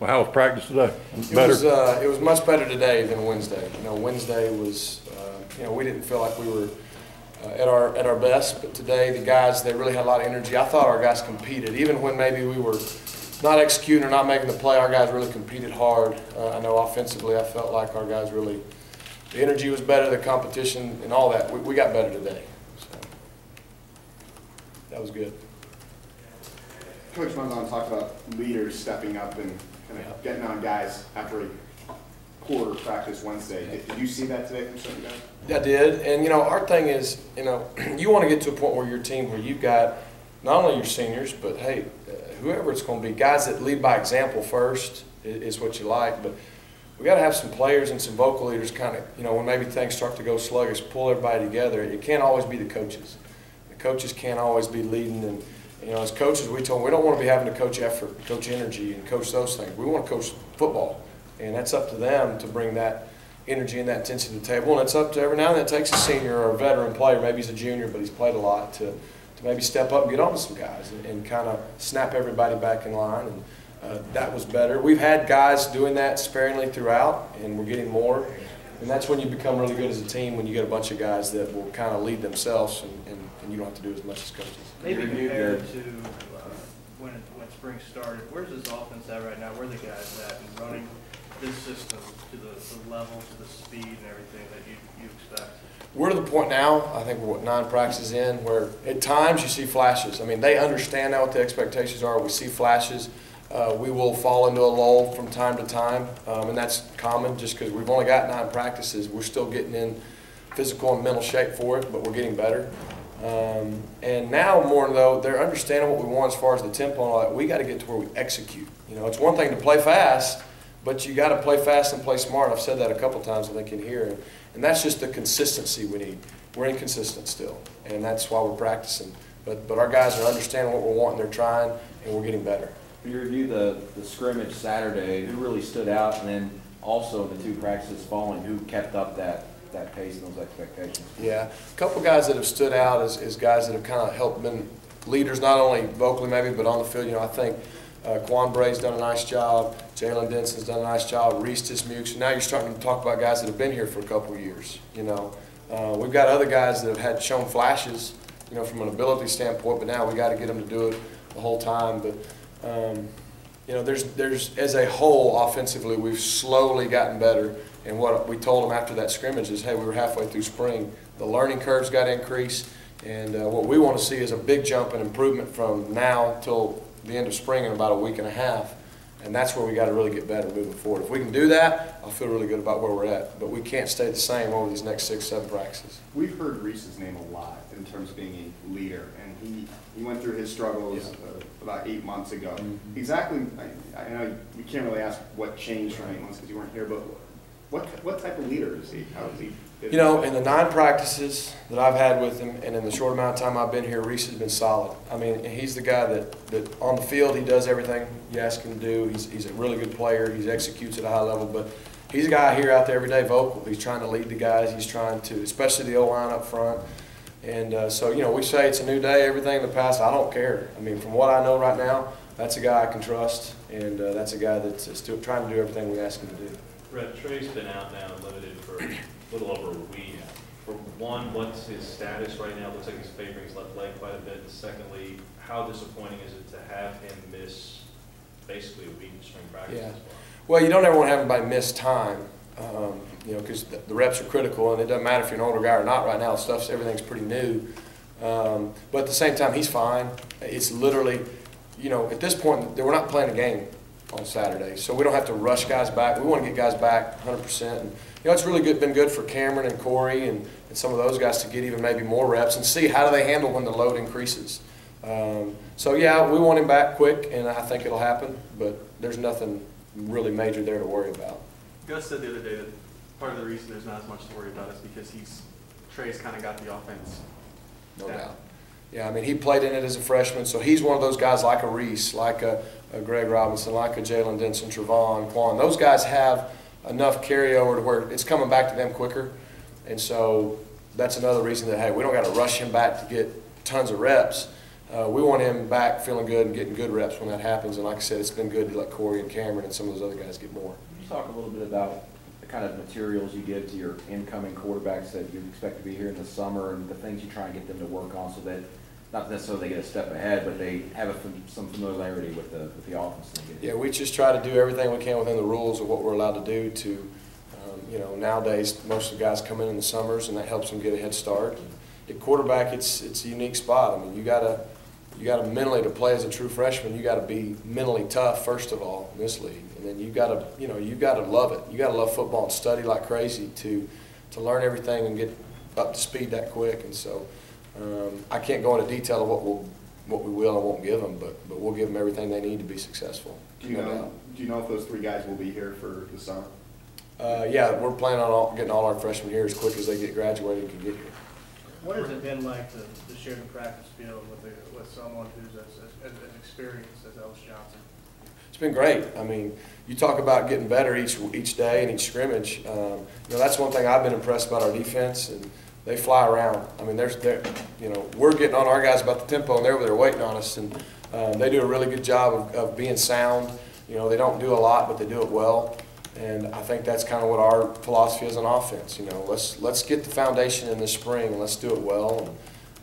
Well, how was practice today? It was much better today than Wednesday. Wednesday was, we didn't feel like we were at our best, but today the guys, they really had a lot of energy. I thought our guys competed, even when maybe we were not executing or not making the play. Our guys really competed hard. I know offensively, I felt like our guys really, the energy was better, the competition and all that. We got better today, so that was good. Coach Monzon talked about leaders stepping up and kind of getting on guys after a quarter practice Wednesday. Did you see that today from certain guys? I did, and our thing is, you want to get to a point where your team, where you've got not only your seniors, but hey, whoever it's going to be, guys that lead by example first is what you like. But we got to have some players and some vocal leaders, kind of, when maybe things start to go sluggish, pull everybody together. It can't always be the coaches. The coaches can't always be leading, and as coaches, we don't want to be having to coach effort, coach energy, and coach those things. We want to coach football, and that's up to them to bring that energy and that intensity to the table. And it's up to every now and then it takes a senior or a veteran player, maybe he's a junior, but he's played a lot, to maybe step up and get on to some guys and kind of snap everybody back in line. And that was better. We've had guys doing that sparingly throughout, and we're getting more. And that's when you become really good as a team, when you get a bunch of guys that will kind of lead themselves, and you don't have to do as much as coaches. Maybe compared to when spring started, where's this offense at right now? Where are the guys at in running this system to the level, to the speed and everything that you expect? We're to the point now, I think we're 9 practices in, where at times you see flashes. I mean, they understand now what the expectations are. We see flashes. We will fall into a lull from time to time, and that's common just because we've only got 9 practices. We're still getting in physical and mental shape for it, but we're getting better. And now more though, they're understanding what we want as far as the tempo and all that. We got to get to where we execute. It's one thing to play fast, but you got to play fast and play smart. I've said that a couple times I think in here, and that's just the consistency we need. We're inconsistent still, and that's why we're practicing. But our guys are understanding what we're wanting. They're trying, and we're getting better. When you review the scrimmage Saturday, who really stood out, and then also the 2 practices following, who kept up that pace and those expectations? Yeah, a couple guys that have stood out as guys that have kind of helped been leaders, not only vocally maybe, but on the field. I think Quan Bray's done a nice job. Jalen Denson's done a nice job. Reese Dismukes. Now you're starting to talk about guys that have been here for a couple of years. We've got other guys that have shown flashes, from an ability standpoint, but now we got to get them to do it the whole time. But there's as a whole offensively, we've slowly gotten better. And what we told them after that scrimmage is, hey, we were halfway through spring. The learning curve's got to increase, and what we want to see is a big jump in improvement from now till the end of spring in about a week and a half. And that's where we got to really get better moving forward. If we can do that, I'll feel really good about where we're at. But we can't stay the same over these next 6, 7 practices. We've heard Reese's name a lot in terms of being a leader, and he went through his struggles about 8 months ago. Mm-hmm. Exactly, I know you can't really ask what changed from 8 months because you weren't here, but what type of leader is he? How is he? In the 9 practices that I've had with him, and in the short amount of time I've been here, Reese has been solid. I mean, he's the guy that on the field, he does everything you ask him to do. He's a really good player. He executes at a high level, but he's a guy here out there every day vocal. He's trying to lead the guys. He's trying to, especially the O-line up front. And so, we say it's a new day, everything in the past. I don't care. I mean, from what I know right now, that's a guy I can trust, and that's a guy that's still trying to do everything we ask him to do. Rhett, Trey's been out now and limited for a little over a week. For one, what's his status right now? It looks like he's favoring his left leg quite a bit. And secondly, how disappointing is it to have him miss basically a week of spring practice? Yeah. Well, you don't ever want to have anybody miss time, because the reps are critical, and it doesn't matter if you're an older guy or not right now. Everything's pretty new. But at the same time, he's fine. It's literally, at this point, we're not playing a game on Saturday, so we don't have to rush guys back. We want to get guys back 100%. And it's really been good for Cameron and Corey and some of those guys to get even maybe more reps and see how do they handle when the load increases. So yeah, we want him back quick, and I think it'll happen. But there's nothing really major there to worry about. Gus said the other day that part of the reason there's not as much to worry about is because Trey's kind of got the offense. No doubt. Yeah, I mean, he played in it as a freshman, so he's one of those guys like a Reese, like a Greg Robinson, like a Jalen Denson, Trevon, Quan. Those guys have enough carryover to where it's coming back to them quicker. And so that's another reason that, hey, we don't got to rush him back to get tons of reps. we want him back feeling good and getting good reps when that happens. And like I said, it's been good to let Corey and Cameron and some of those other guys get more. Can you talk a little bit about the kind of materials you give to your incoming quarterbacks that you expect to be here in the summer and the things you try and get them to work on so that not necessarily they get a step ahead, but they have some familiarity with the offense? Yeah, we just try to do everything we can within the rules of what we're allowed to do to, you know, nowadays most of the guys come in the summers and that helps them get a head start. At quarterback, it's a unique spot. I mean, you gotta mentally, to play as a true freshman, you gotta be mentally tough first of all in this league, and then you gotta love it. You gotta love football and study like crazy to learn everything and get up to speed that quick. And so I can't go into detail of what we will and won't give them, but we'll give them everything they need to be successful. Do you know if those 3 guys will be here for the summer? Yeah, we're planning on getting all our freshmen here as quick as they get graduated and can get here. What has it been like to share the practice field with someone who's as experienced as Ellis Johnson? It's been great. I mean, you talk about getting better each day and each scrimmage. You know, that's one thing I've been impressed about our defense, and they fly around. I mean, you know, we're getting on our guys about the tempo, and they're over there waiting on us, and they do a really good job of being sound. You know, they don't do a lot, but they do it well. And I think that's kind of what our philosophy is on offense. You know, let's get the foundation in this spring and let's do it well.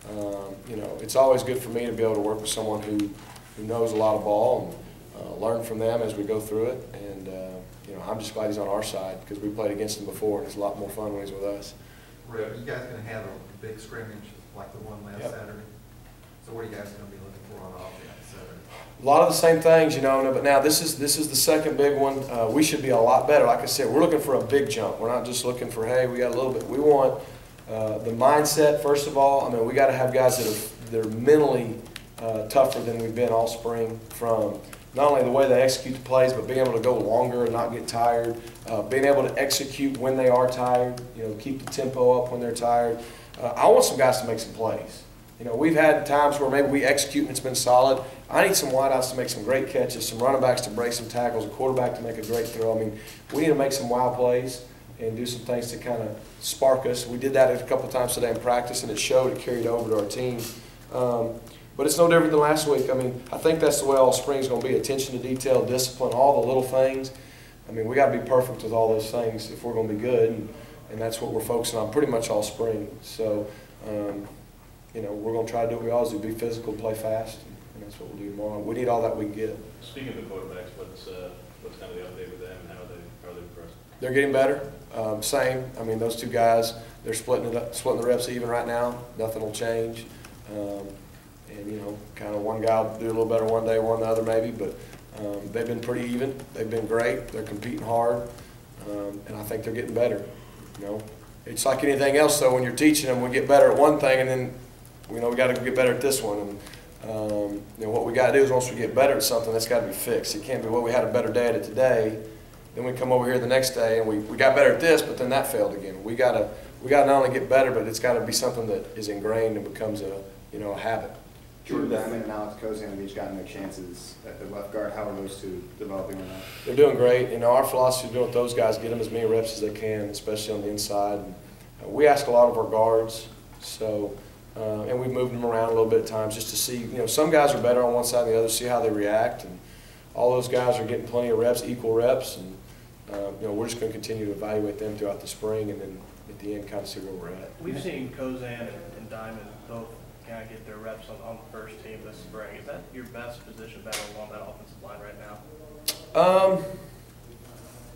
And, you know, it's always good for me to be able to work with someone who knows a lot of ball and learn from them as we go through it. And you know, I'm just glad he's on our side because we played against him before, and it's a lot more fun when he's with us. Rhett, you guys going to have a big scrimmage like the one last Saturday? So what are you guys going to be looking for on offense Saturday? A lot of the same things, you know, but now this is the second big one. We should be a lot better. Like I said, we're looking for a big jump. We're not just looking for, hey, we got a little bit. We want the mindset, first of all. I mean, we got to have guys that are mentally tougher than we've been all spring, from not only the way they execute the plays, but being able to go longer and not get tired, being able to execute when they are tired, you know, keep the tempo up when they're tired. I want some guys to make some plays. You know, we've had times where maybe we execute and it's been solid. I need some wideouts to make some great catches, some running backs to break some tackles, a quarterback to make a great throw. I mean, we need to make some wild plays and do some things to kind of spark us. We did that a couple times today in practice, and it showed. It carried over to our team. But it's no different than last week. I mean, I think that's the way all spring is going to be: attention to detail, discipline, all the little things. I mean, we got to be perfect with all those things if we're going to be good, and that's what we're focusing on pretty much all spring. So, you know, we're going to try to do what we always do: be physical, play fast, and that's what we'll do tomorrow. We need all that we can get. Speaking of the quarterbacks, what's kind of the update with them, and how are they progressing? They're getting better. Same. I mean, those 2 guys, they're splitting the reps even right now. Nothing will change. And, you know, kind of one guy will do a little better one day, one the other maybe, but they've been pretty even. They've been great. They're competing hard, and I think they're getting better. You know, it's like anything else, though. When you're teaching them, we get better at one thing, and then, you know, we got to get better at this one. And you know, what we got to do is once we get better at something, that's got to be fixed. It can't be, well, we had a better day at it today, then we come over here the next day and we got better at this, but then that failed again. We got to not only get better, but it's got to be something that is ingrained and becomes a habit. Jordan Diamond and Alex Kozan have each gotten their chances at the left guard. How are those 2 developing right now? They're doing great. You know, our philosophy is doing with those guys, get them as many reps as they can, especially on the inside. And, we ask a lot of our guards, so and we've moved them around a little bit at times just to see. You know, some guys are better on one side than the other, see how they react, and all those guys are getting plenty of reps, equal reps, and you know, we're just going to continue to evaluate them throughout the spring, and then at the end, kind of see where we're at. We've seen Kozan and Diamond both kind of get their reps on the first team this spring. Is that your best position battle along that offensive line right now?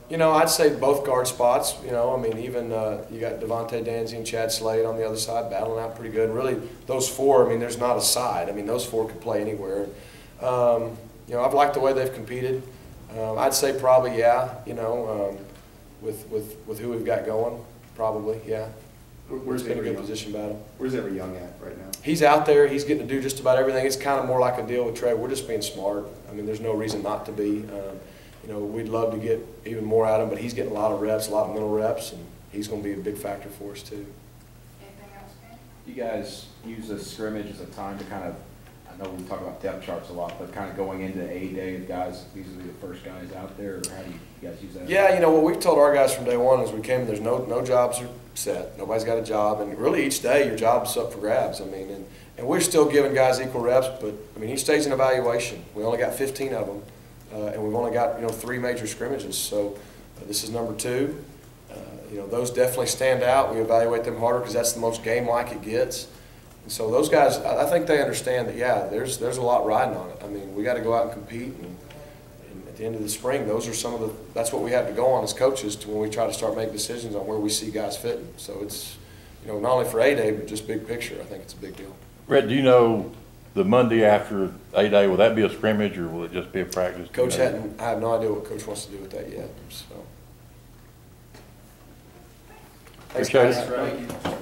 You know, I'd say both guard spots. You know, I mean, even you got Devontae Danzy and Chad Slade on the other side battling out pretty good. And really, those 4, I mean, there's not a side. I mean, those 4 could play anywhere. You know, I've liked the way they've competed. I'd say probably, yeah, you know, with who we've got going, probably, yeah. Where's been a good Young? Position battle. Where's Avery Young at right now? He's out there. He's getting to do just about everything. It's kind of more like a deal with Trey. We're just being smart. I mean, there's no reason not to be. You know, we'd love to get even more out of him, but he's getting a lot of reps, a lot of mental reps, and he's going to be a big factor for us too. Anything else, man? You guys use a scrimmage as a time to kind of I know we talk about depth charts a lot, but kind of going into A-Day, guys, these will be the first guys out there, or how do you guys use that? Yeah, what we've told our guys from day one is we came, there's no jobs are set. Nobody's got a job, and really each day your job's up for grabs. I mean, and we're still giving guys equal reps, but I mean, each day's an evaluation. We only got 15 of them, and we've only got 3 major scrimmages. So this is number 2. Those definitely stand out. We evaluate them harder because that's the most game-like it gets. And so those guys, I think they understand that, yeah, there's a lot riding on it. I mean, we got to go out and compete, and at the end of the spring, those are that's what we have to go on as coaches to when we try to start making decisions on where we see guys fitting. So it's, not only for A-Day, but just big picture, I think it's a big deal. Rhett, do you know the Monday after A-Day, will that be a scrimmage or will it just be a practice? Coach I have no idea what Coach wants to do with that yet, so. Thanks, Appreciate guys. it. Thank you.